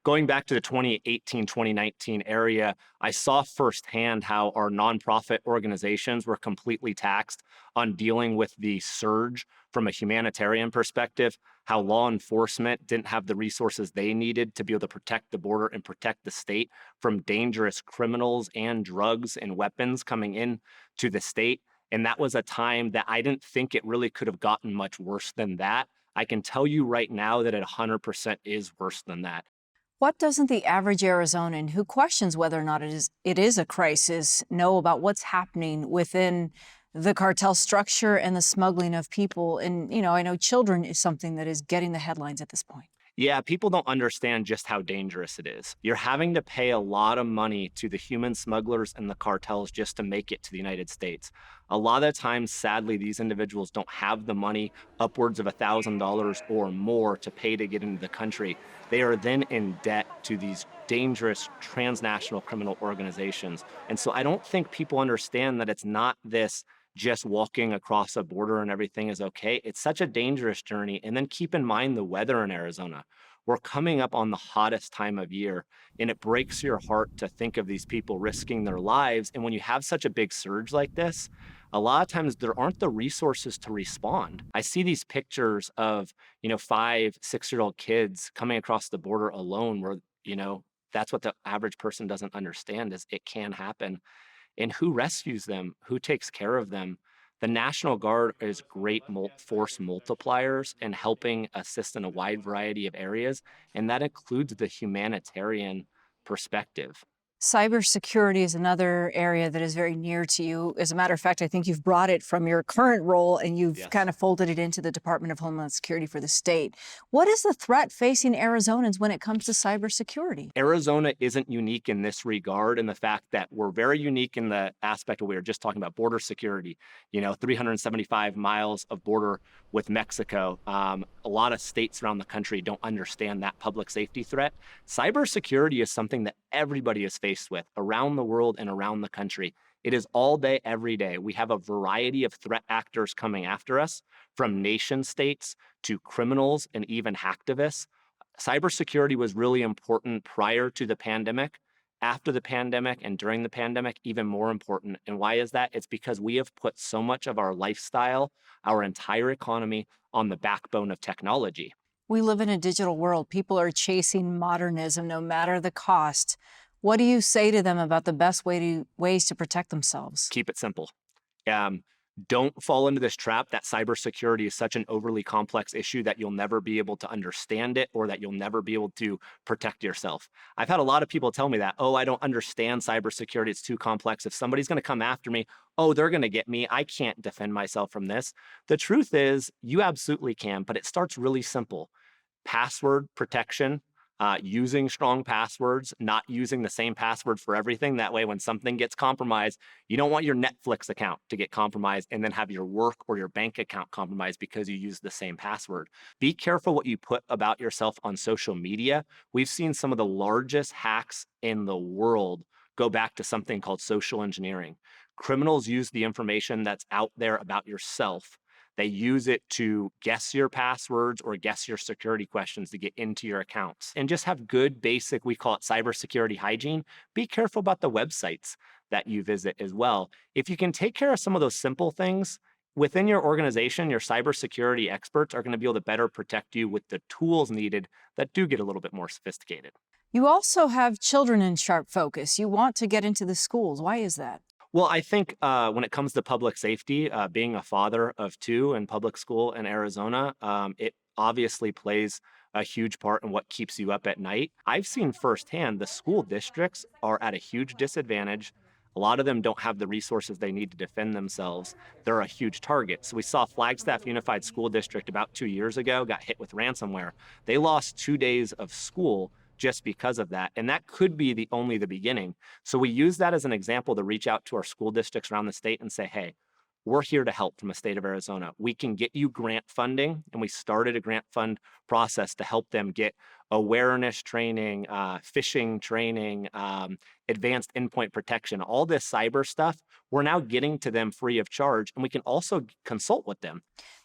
Going back to the 2018, 2019 area, I saw firsthand how our nonprofit organizations were completely taxed on dealing with the surge from a humanitarian perspective, how law enforcement didn't have the resources they needed to be able to protect the border and protect the state from dangerous criminals and drugs and weapons coming in to the state. And that was a time that I didn't think it really could have gotten much worse than that. I can tell you right now that it 100% is worse than that. What doesn't the average Arizonan who questions whether or not it is a crisis know about what's happening within the cartel structure and the smuggling of people? And, I know children is something that is getting the headlines at this point. Yeah, people don't understand just how dangerous it is. You're having to pay a lot of money to the human smugglers and the cartels just to make it to the United States. A lot of times, sadly, these individuals don't have the money, upwards of $1,000 or more, to pay to get into the country. They are then in debt to these dangerous transnational criminal organizations. And so I don't think people understand that it's not this just walking across a border and everything is okay. It's such a dangerous journey. And then keep in mind the weather in Arizona. We're coming up on the hottest time of year, and it breaks your heart to think of these people risking their lives. And when you have such a big surge like this, a lot of times there aren't the resources to respond. I see these pictures of, 5, 6 year old kids coming across the border alone where, that's what the average person doesn't understand is it can happen, and who rescues them, who takes care of them. The National Guard is great force multipliers and helping assist in a wide variety of areas, and that includes the humanitarian perspective. Cybersecurity is another area that is very near to you. As a matter of fact, I think you've brought it from your current role and you've Yes. kind of folded it into the Department of Homeland Security for the state. What is the threat facing Arizonans when it comes to cybersecurity? Arizona isn't unique in this regard, in the fact that we're very unique in the aspect of we were just talking about border security. 375 miles of border with Mexico. A lot of states around the country don't understand that public safety threat. Cybersecurity is something that everybody is faced with around the world and around the country. It is all day, every day. We have a variety of threat actors coming after us, from nation states to criminals and even hacktivists. Cybersecurity was really important prior to the pandemic. After the pandemic and during the pandemic, even more important. And why is that? It's because we have put so much of our lifestyle, our entire economy on the backbone of technology. We live in a digital world. People are chasing modernism no matter the cost. What do you say to them about the best ways to protect themselves? Keep it simple. Um, don't fall into this trap that cybersecurity is such an overly complex issue that you'll never be able to understand it or that you'll never be able to protect yourself. I've had a lot of people tell me that, oh, I don't understand cybersecurity. It's too complex. If somebody's going to come after me, oh, they're going to get me. I can't defend myself from this. The truth is, you absolutely can, but it starts really simple. Password protection, using strong passwords, not using the same password for everything. That way, when something gets compromised, you don't want your Netflix account to get compromised and then have your work or your bank account compromised because you use the same password. Be careful what you put about yourself on social media. We've seen some of the largest hacks in the world go back to something called social engineering. Criminals use the information that's out there about yourself. They use it to guess your passwords or guess your security questions to get into your accounts. And just have good basic, we call it cybersecurity hygiene. Be careful about the websites that you visit as well. If you can take care of some of those simple things within your organization, your cybersecurity experts are going to be able to better protect you with the tools needed that do get a little bit more sophisticated. You also have children in sharp focus. You want to get into the schools. Why is that? Well, I think when it comes to public safety, being a father of two in public school in Arizona, it obviously plays a huge part in what keeps you up at night. I've seen firsthand the school districts are at a huge disadvantage. A lot of them don't have the resources they need to defend themselves. They're a huge target. So we saw Flagstaff Unified School District about 2 years ago got hit with ransomware. They lost 2 days of school just because of that. And that could be only the beginning. So we use that as an example to reach out to our school districts around the state and say, hey, we're here to help from the state of Arizona. We can get you grant funding. And we started a grant fund process to help them get awareness training, phishing training, advanced endpoint protection, all this cyber stuff. We're now getting to them free of charge. And we can also consult with them.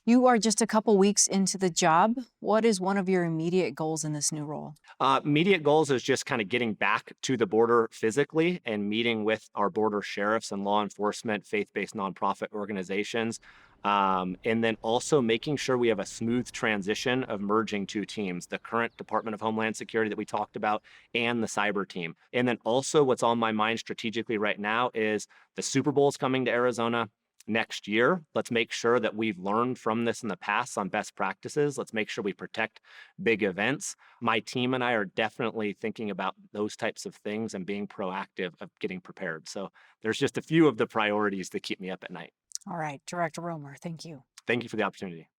You are just a couple weeks into the job. What is one of your immediate goals in this new role? Immediate goals is just kind of getting back to the border physically and meeting with our border sheriffs and law enforcement, faith-based nonprofit organizations. And then also making sure we have a smooth transition of merging two teams, the current Department of Homeland Security that we talked about and the cyber team. And then also what's on my mind strategically right now is the Super Bowl is coming to Arizona next year. Let's make sure that we've learned from this in the past on best practices. Let's make sure we protect big events. My team and I are definitely thinking about those types of things and being proactive of getting prepared. So there's just a few of the priorities that keep me up at night. All right, Director Romer, thank you. Thank you for the opportunity.